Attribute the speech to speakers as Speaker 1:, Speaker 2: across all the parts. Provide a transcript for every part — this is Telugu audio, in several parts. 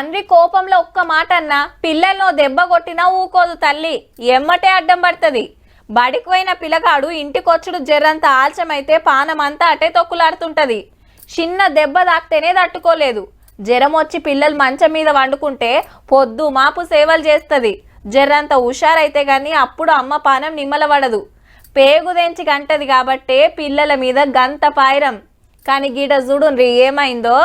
Speaker 1: తండ్రి కోపంలో ఒక్క మాట అన్నా పిల్లలను దెబ్బ కొట్టినా ఊకోదు తల్లి, ఎమ్మటే అడ్డం పడుతుంది. బడికి పోయిన పిల్లగాడు ఇంటికొచ్చుడు జర్రంత ఆల్చమైతే పానమంతా అటే తొక్కులాడుతుంటది. చిన్న దెబ్బ తాకితేనే తట్టుకోలేదు. జ్వరం వచ్చి పిల్లలు మంచం మీద వండుకుంటే పొద్దు మాపు సేవలు చేస్తుంది. జర్రంత హుషారైతే గాని అప్పుడు అమ్మ పానం నిమ్మలబడదు. పేగుదెంచి గంటది కాబట్టే పిల్లల మీద గంత పాయిరం. కానీ గీడ చూడుండ్రి ఏమైందో.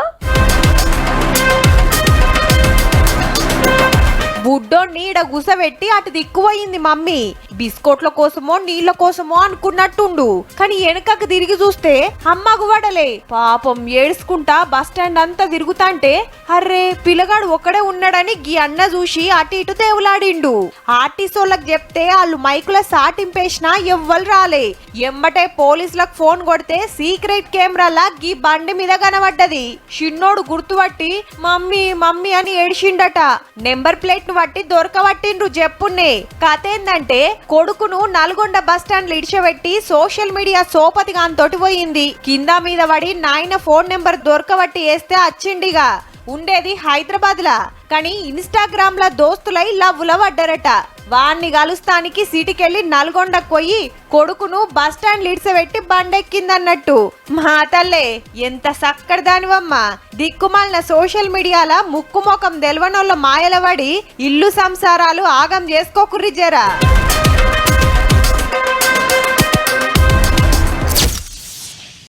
Speaker 2: బుడ్డోన్ని ఈడ గుసబెట్టి అటు దిక్కుపోయింది మమ్మీ. బిస్కోట్ల కోసమో నీళ్ల కోసమో అనుకున్నట్టుండు, కానీ వెనకకు తిరిగి చూస్తే అమ్మకు పడలే. పాపం ఏడ్చుకుంటా బస్టాండ్ అంతా తిరుగుతాంటే అర్రే పిల్లగాడు ఒక్కడే ఉన్నాడని గీ అన్న చూసి అటు ఇటు దేవులాడిండు. ఆర్టీసోళ్ళకి చెప్తే వాళ్ళు మైకుల సాటింపేసినా ఎవ్వరు రాలే. ఎమ్మటే పోలీసులకు ఫోన్ కొడితే సీక్రెట్ కెమెరాలా గీ బండి మీద కనబడ్డది. చిన్నోడు గుర్తుపట్టి మమ్మీ మమ్మీ అని ఏడ్చిండట. నెంబర్ ప్లేట్ బట్టి దొరకబట్టిండ్రు. చెప్పున్నే కథ ఏందంటే కొడుకును నల్గొండ బస్టాండ్ ఇడిచబెట్టి సోషల్ మీడియా సోపతి గాంతోటి పోయింది. కింద మీద పడి నాయన ఫోన్ నెంబర్ దొరకబట్టి వేస్తే వచ్చిండిగా. ఉండేది హైదరాబాద్ లా, కానీ ఇన్స్టాగ్రామ్ లా దోస్తులై లవ్వుల పడ్డారట. వాణ్ణి కలుస్తానికి సిటీకెళ్లి నల్గొండకు పోయి కొడుకును బస్టాండ్ లిడ్సబెట్టి బండెక్కిందన్నట్టు. మా తల్లే ఎంత సక్కడి దానివమ్మా. దిక్కుమాలిన సోషల్ మీడియాల ముక్కు ముఖం తెలవనోళ్ళ మాయల పడి ఇల్లు సంసారాలు ఆగం చేసుకోకుర్రి జరా.